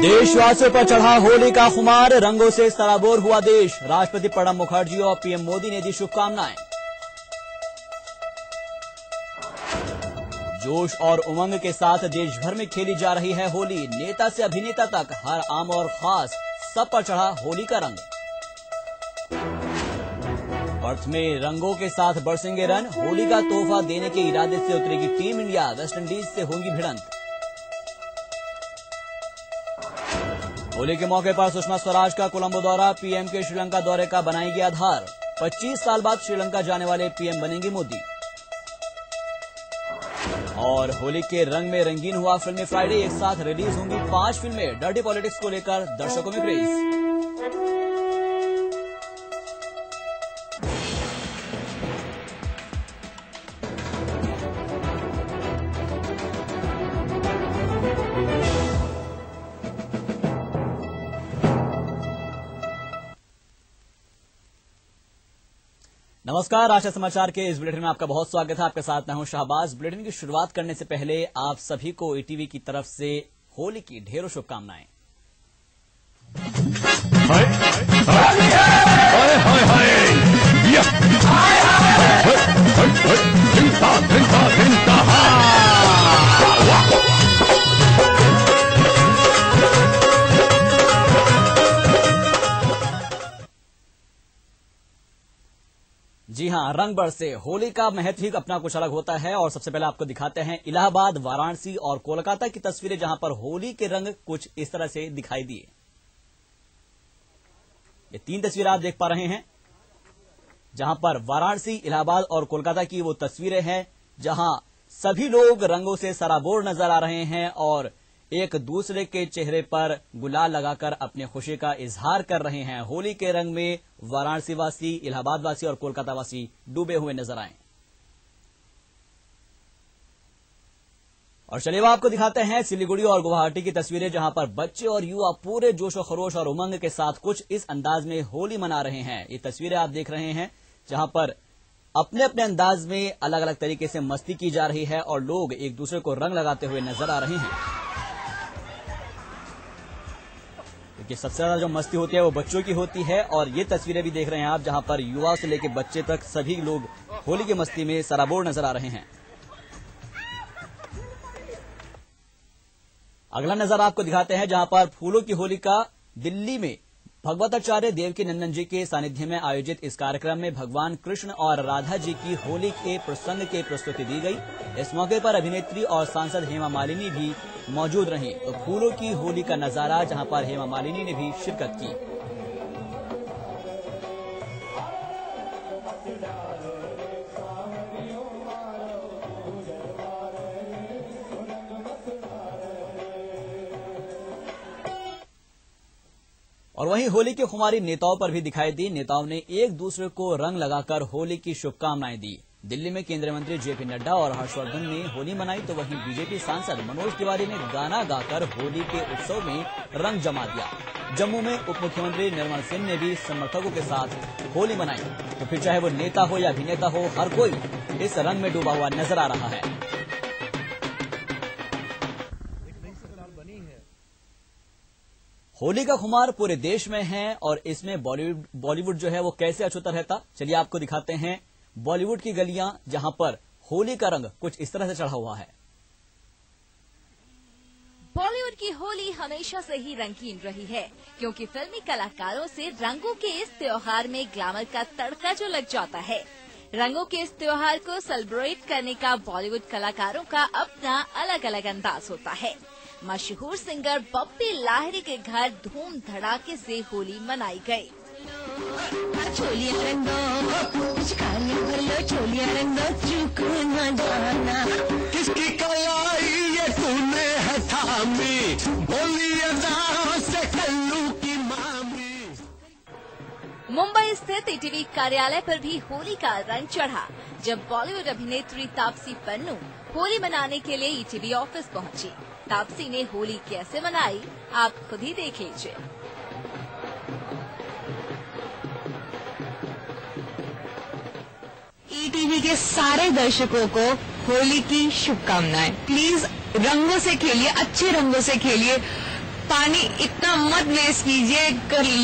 देशवासियों पर चढ़ा होली का खुमार, रंगों से सराबोर हुआ देश। राष्ट्रपति प्रणब मुखर्जी और पीएम मोदी ने दी शुभकामनाएं। जोश और उमंग के साथ देश भर में खेली जा रही है होली। नेता से अभिनेता तक हर आम और खास सब पर चढ़ा होली का रंग। पर्थ में रंगों के साथ बरसेंगे रन। होली का तोहफा देने के इरादे से उतरेगी टीम इंडिया। वेस्टइंडीज से होगी भिड़ंत। होली के मौके पर सुषमा स्वराज का कोलंबो दौरा। पीएम के श्रीलंका दौरे का बनाएगी आधार। 25 साल बाद श्रीलंका जाने वाले पीएम बनेंगे मोदी। और होली के रंग में रंगीन हुआ फिल्म फ्राइडे। एक साथ रिलीज होंगी 5 फिल्में। डर्टी पॉलिटिक्स को लेकर दर्शकों में क्रेज। नमस्कार, राष्ट्रीय समाचार के इस बुलेटिन में आपका बहुत स्वागत है। आपके साथ मैं हूं शाहबाज। बुलेटिन की शुरुआत करने से पहले आप सभी को ईटीवी की तरफ से होली की ढेरों शुभकामनाएं। जी हां, रंग बरसे। होली का महत्व ही अपना कुछ अलग होता है। और सबसे पहले आपको दिखाते हैं इलाहाबाद, वाराणसी और कोलकाता की तस्वीरें, जहां पर होली के रंग कुछ इस तरह से दिखाई दिए। ये 3 तस्वीरें आप देख पा रहे हैं, जहां पर वाराणसी, इलाहाबाद और कोलकाता की वो तस्वीरें हैं जहां सभी लोग रंगों से सराबोर नजर आ रहे हैं और एक दूसरे के चेहरे पर गुलाल लगाकर अपनी खुशी का इजहार कर रहे हैं। होली के रंग में वाराणसी वासी, इलाहाबाद वासी और कोलकाता वासी डूबे हुए नजर आए। और चलिए आपको दिखाते हैं सिलीगुड़ी और गुवाहाटी की तस्वीरें, जहां पर बच्चे और युवा पूरे जोश और खरोश और उमंग के साथ कुछ इस अंदाज में होली मना रहे हैं। ये तस्वीरें आप देख रहे हैं जहां पर अपने अपने अंदाज में अलग अलग तरीके से मस्ती की जा रही है और लोग एक दूसरे को रंग लगाते हुए नजर आ रहे हैं। क्योंकि सबसे ज्यादा जो मस्ती होती है वो बच्चों की होती है। और ये तस्वीरें भी देख रहे हैं आप, जहां पर युवा से लेकर बच्चे तक सभी लोग होली की मस्ती में सराबोर नजर आ रहे हैं। अगला नजर आपको दिखाते हैं, जहां पर फूलों की होली का दिल्ली में भगवताचार्य देवकी नंदन जी के सानिध्य में आयोजित इस कार्यक्रम में भगवान कृष्ण और राधा जी की होली के प्रसंग की प्रस्तुति दी गई। इस मौके पर अभिनेत्री और सांसद हेमा मालिनी भी मौजूद रहीं। तो फूलों की होली का नजारा, जहां पर हेमा मालिनी ने भी शिरकत की। और वहीं होली की खुमारी नेताओं पर भी दिखाई दी। नेताओं ने एक दूसरे को रंग लगाकर होली की शुभकामनाएं दी। दिल्ली में केंद्रीय मंत्री जेपी नड्डा और हर्षवर्धन ने होली मनाई, तो वहीं बीजेपी सांसद मनोज तिवारी ने गाना गाकर होली के उत्सव में रंग जमा दिया। जम्मू में उप मुख्यमंत्री निर्मल सिंह ने भी समर्थकों के साथ होली मनाई। तो फिर चाहे वो नेता हो या अभिनेता हो, हर कोई इस रंग में डूबा हुआ नजर आ रहा है। होली का खुमार पूरे देश में है और इसमें बॉलीवुड जो है वो कैसे अछूता रहता, चलिए आपको दिखाते हैं बॉलीवुड की गलियां, जहां पर होली का रंग कुछ इस तरह से चढ़ा हुआ है। बॉलीवुड की होली हमेशा से ही रंगीन रही है, क्योंकि फिल्मी कलाकारों से रंगों के इस त्योहार में ग्लैमर का तड़का जो लग जाता है। रंगों के इस त्योहार को सेलिब्रेट करने का बॉलीवुड कलाकारों का अपना अलग अलग अंदाज होता है। मशहूर सिंगर बप्पी लाहिरी के घर धूम धड़ाके से होली मनाई गई। किसकी कलाई ये तूने है थामी, बोली अदा से कल्लू की मामी। मुंबई स्थित ईटीवी कार्यालय पर भी होली का रंग चढ़ा, जब बॉलीवुड अभिनेत्री तापसी पन्नू होली मनाने के लिए ईटीवी ऑफिस पहुंची। तापसी ने होली कैसे मनाई, आप खुद ही देख लीजिए। ईटीवी के सारे दर्शकों को होली की शुभकामनाएं। प्लीज रंगों से खेलिए, अच्छे रंगों से खेलिए। पानी इतना मत वेस्ट कीजिए,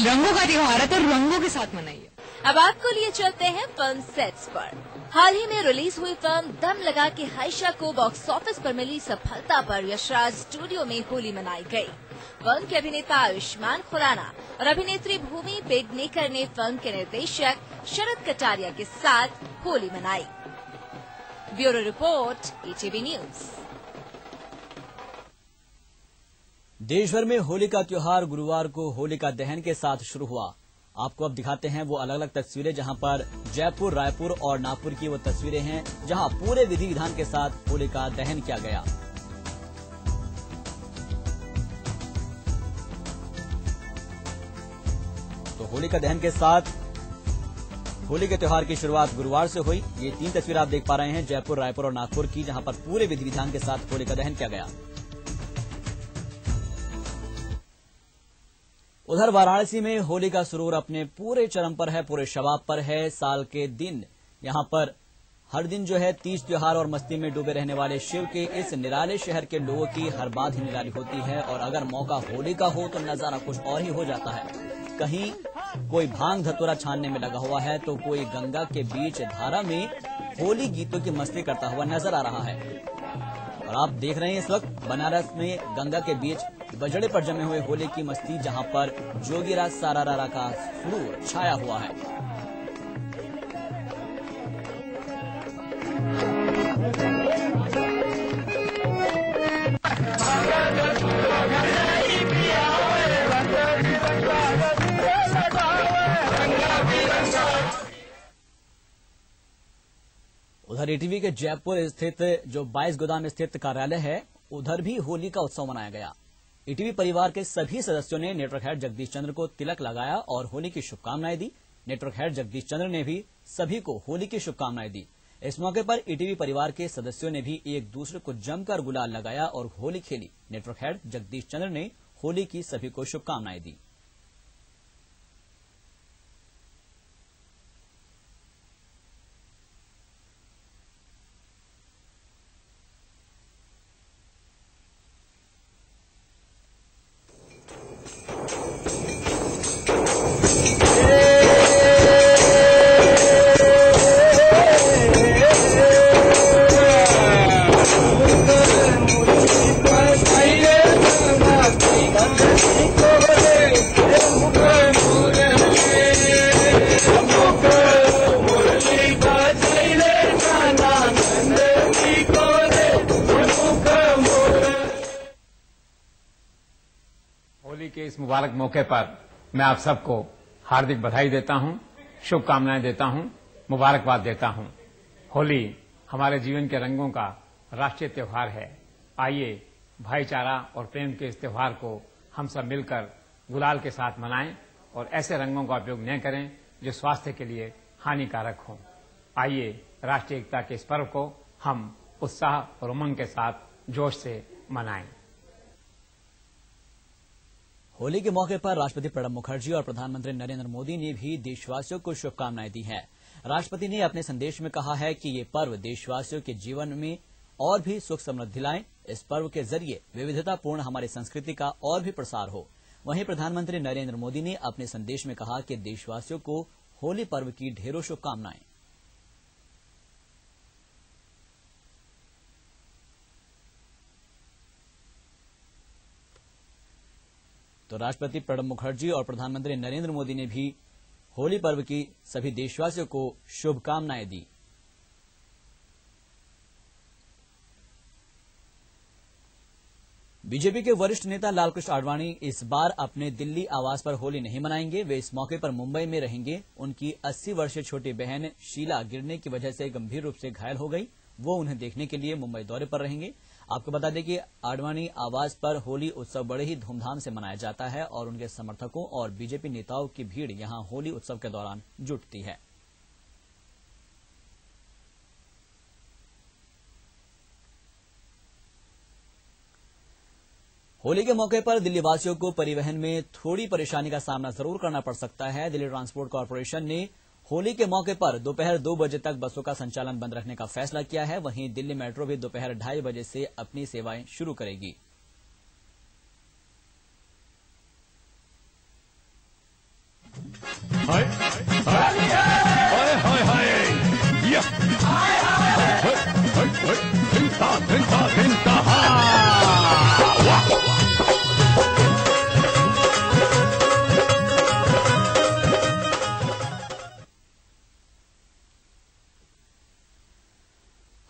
रंगों का त्योहार है तो रंगों के साथ मनाइए। अब आपको लिए चलते हैं फिल्म सेट्स पर। हाल ही में रिलीज हुई फिल्म दम लगा के हाइशा को बॉक्स ऑफिस पर मिली सफलता पर यशराज स्टूडियो में होली मनाई गई। फिल्म के अभिनेता आयुष्मान खुराना और अभिनेत्री भूमि पेडनेकर ने फिल्म के निर्देशक शरद कटारिया के साथ होली मनाई। Bureau report, ETV news. देश भर में होली का त्योहार गुरुवार को होलिका दहन के साथ शुरू हुआ। आपको अब दिखाते हैं वो अलग अलग तस्वीरें, जहां पर जयपुर, रायपुर और नागपुर की वो तस्वीरें हैं जहां पूरे विधि विधान के साथ होलिका दहन किया गया। तो होलिका दहन के साथ होली के त्योहार की शुरुआत गुरुवार से हुई। ये 3 तस्वीरें आप देख पा रहे हैं जयपुर, रायपुर और नागपुर की, जहां पर पूरे विधि विधान के साथ होलिका दहन किया गया। उधर वाराणसी में होली का सुरूर अपने पूरे चरम पर है, पूरे शबाब पर है। साल के दिन यहां पर हर दिन जो है तीज त्योहार और मस्ती में डूबे रहने वाले शिव के इस निराले शहर के लोगों की हर बात ही निराली होती है और अगर मौका होली का हो तो नजारा कुछ और ही हो जाता है। कहीं कोई भांग धतूरा छानने में लगा हुआ है तो कोई गंगा के बीच धारा में होली गीतों की मस्ती करता हुआ नजर आ रहा है। और आप देख रहे हैं इस वक्त बनारस में गंगा के बीच बजड़े पर जमे हुए होली की मस्ती, जहां पर जोगीराज सारारा का सुरूर छाया हुआ है। उधर ETV के जयपुर स्थित जो 22 गोदाम स्थित कार्यालय है, उधर भी होली का उत्सव मनाया गया। ETV परिवार के सभी सदस्यों ने नेटवर्क हेड जगदीश चंद्र को तिलक लगाया और होली की शुभकामनाएं दी। नेटवर्क हेड जगदीश चंद्र ने भी सभी को होली की शुभकामनाएं दी। इस मौके पर ETV परिवार के सदस्यों ने भी एक दूसरे को जमकर गुलाल लगाया और होली खेली। नेटवर्क हेड जगदीश चंद्र ने होली की सभी को शुभकामनाएं दी। होली के इस मुबारक मौके पर मैं आप सबको हार्दिक बधाई देता हूं, शुभकामनाएं देता हूं, मुबारकबाद देता हूं। होली हमारे जीवन के रंगों का राष्ट्रीय त्योहार है। आइए भाईचारा और प्रेम के इस त्योहार को हम सब मिलकर गुलाल के साथ मनाएं और ऐसे रंगों का उपयोग न करें जो स्वास्थ्य के लिए हानिकारक हों। आइए राष्ट्रीय एकता के इस पर्व को हम उत्साह और उमंग के साथ जोश से मनाएं। होली के मौके पर राष्ट्रपति प्रणब मुखर्जी और प्रधानमंत्री नरेंद्र मोदी ने भी देशवासियों को शुभकामनाएं दी हैं। राष्ट्रपति ने अपने संदेश में कहा है कि ये पर्व देशवासियों के जीवन में और भी सुख समृद्धि लाए। इस पर्व के जरिए विविधतापूर्ण हमारी संस्कृति का और भी प्रसार हो। वहीं प्रधानमंत्री नरेंद्र मोदी ने अपने संदेश में कहा कि देशवासियों को होली पर्व की ढेरों शुभकामनाएं। तो राष्ट्रपति प्रणब मुखर्जी और प्रधानमंत्री नरेंद्र मोदी ने भी होली पर्व की सभी देशवासियों को शुभकामनाएं दी। बीजेपी के वरिष्ठ नेता लालकृष्ण आडवाणी इस बार अपने दिल्ली आवास पर होली नहीं मनाएंगे। वे इस मौके पर मुंबई में रहेंगे। उनकी 80 वर्षीय छोटी बहन शीला गिरने की वजह से गंभीर रूप से घायल हो गई। वो उन्हें देखने के लिए मुंबई दौरे पर रहेंगे। आपको बता दें कि आडवाणी आवास पर होली उत्सव बड़े ही धूमधाम से मनाया जाता है और उनके समर्थकों और बीजेपी नेताओं की भीड़ यहां होली उत्सव के दौरान जुटती है। होली के मौके पर दिल्ली वासियों को परिवहन में थोड़ी परेशानी का सामना जरूर करना पड़ सकता है। दिल्ली ट्रांसपोर्ट कॉर्पोरेशन ने होली के मौके पर दोपहर 2 बजे तक बसों का संचालन बंद रखने का फैसला किया है। वहीं दिल्ली मेट्रो भी दोपहर 2:30 बजे से अपनी सेवाएं शुरू करेगी। हाय हाय हाय हाय या हाय हाय तिंता तिंता तिंता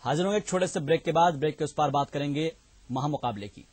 हाजिर होंगे एक छोटे से ब्रेक के बाद। ब्रेक के उस पार बात करेंगे महामुकाबले की।